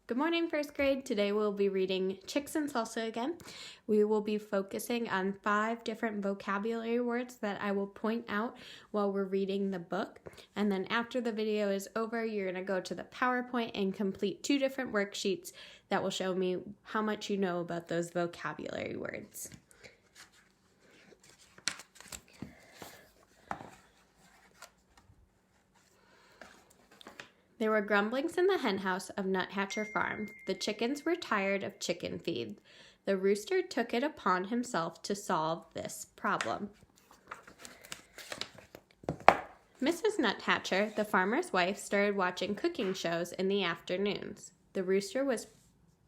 Good morning, first grade. Today we'll be reading Chicks and Salsa again. We will be focusing on 5 different vocabulary words that I will point out while we're reading the book. And then after the video is over, you're going to go to the PowerPoint and complete 2 different worksheets that will show me how much you know about those vocabulary words. There were grumblings in the henhouse of Nuthatcher Farm. The chickens were tired of chicken feed. The rooster took it upon himself to solve this problem. Mrs. Nuthatcher, the farmer's wife, started watching cooking shows in the afternoons. The rooster was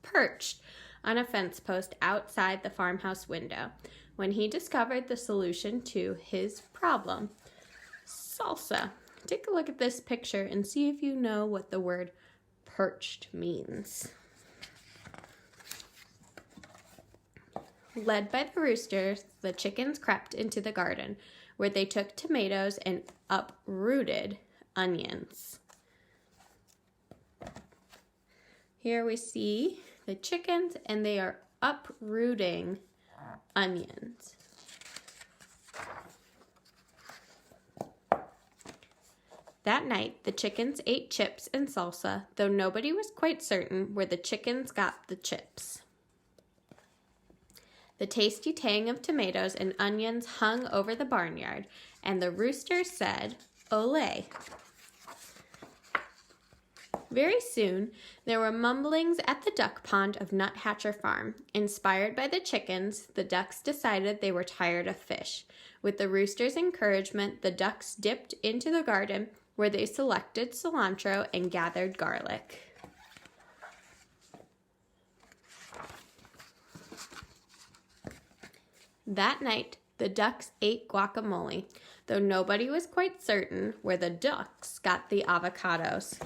perched on a fence post outside the farmhouse window when he discovered the solution to his problem: salsa. Take a look at this picture and see if you know what the word perched means. Led by the roosters, the chickens crept into the garden, where they took tomatoes and uprooted onions. Here we see the chickens, and they are uprooting onions. That night, the chickens ate chips and salsa, though nobody was quite certain where the chickens got the chips. The tasty tang of tomatoes and onions hung over the barnyard, and the rooster said, "Olé." Very soon, there were mumblings at the duck pond of Nuthatcher Farm. Inspired by the chickens, the ducks decided they were tired of fish. With the rooster's encouragement, the ducks dipped into the garden, where they selected cilantro and gathered garlic. That night, the ducks ate guacamole, though nobody was quite certain where the ducks got the avocados.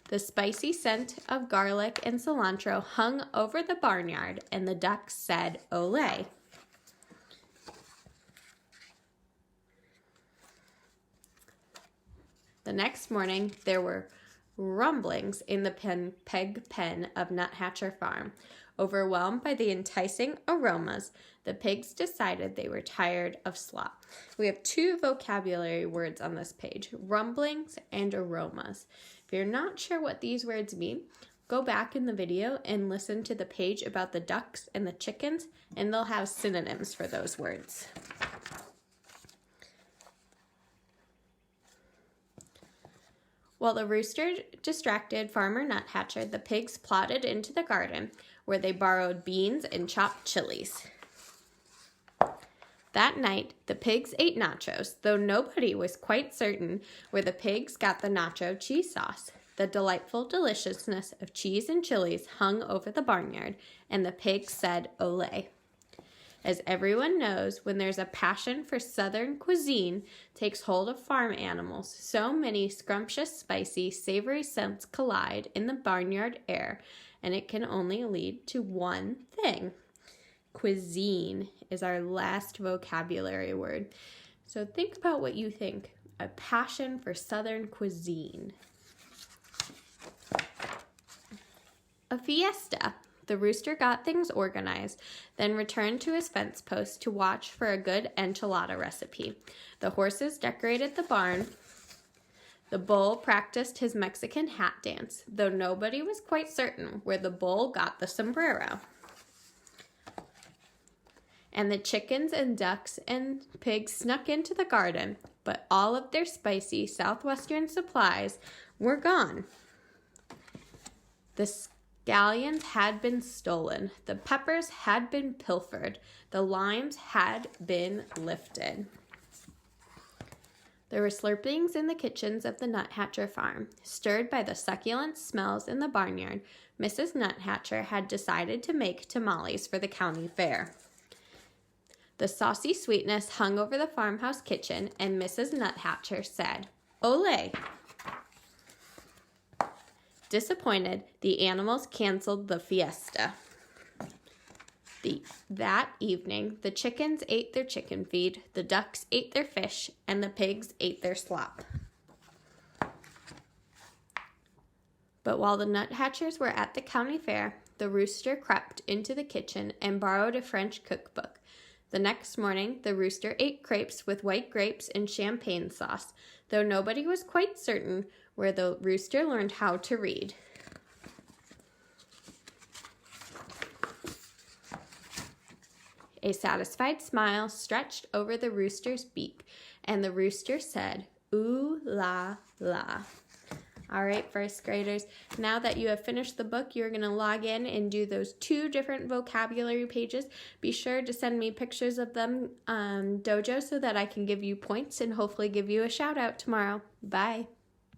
The spicy scent of garlic and cilantro hung over the barnyard, and the ducks said, "Olé." The next morning, there were rumblings in the peg pen of Nuthatcher Farm. Overwhelmed by the enticing aromas, the pigs decided they were tired of slop. We have 2 vocabulary words on this page: rumblings and aromas. If you're not sure what these words mean, go back in the video and listen to the page about the ducks and the chickens, and they'll have synonyms for those words. While the rooster distracted Farmer Nuthatcher, the pigs plodded into the garden, where they borrowed beans and chopped chilies. That night, the pigs ate nachos, though nobody was quite certain where the pigs got the nacho cheese sauce. The delightful deliciousness of cheese and chilies hung over the barnyard, and the pigs said, "Olé." As everyone knows, when there's a passion for Southern cuisine takes hold of farm animals, so many scrumptious, spicy, savory scents collide in the barnyard air, and it can only lead to one thing. Cuisine is our last vocabulary word. So think about what you think. A passion for Southern cuisine. A fiesta. The rooster got things organized, then returned to his fence post to watch for a good enchilada recipe. The horses decorated the barn. The bull practiced his Mexican hat dance, though nobody was quite certain where the bull got the sombrero. And the chickens and ducks and pigs snuck into the garden, but all of their spicy southwestern supplies were gone. The scallions had been stolen, the peppers had been pilfered, the limes had been lifted. There were slurpings in the kitchens of the Nuthatcher Farm. Stirred by the succulent smells in the barnyard, Mrs. Nuthatcher had decided to make tamales for the county fair. The saucy sweetness hung over the farmhouse kitchen, and Mrs. Nuthatcher said, "Olé." Disappointed, the animals canceled the fiesta. That evening, the chickens ate their chicken feed, the ducks ate their fish, and the pigs ate their slop. But while the nuthatchers were at the county fair, the rooster crept into the kitchen and borrowed a French cookbook. The next morning, the rooster ate crepes with white grapes and champagne sauce, though nobody was quite certain where the rooster learned how to read. A satisfied smile stretched over the rooster's beak, and the rooster said, "Ooh la la." All right, first graders, now that you have finished the book, you're going to log in and do those 2 different vocabulary pages. Be sure to send me pictures of them, Dojo, so that I can give you points and hopefully give you a shout out tomorrow. Bye.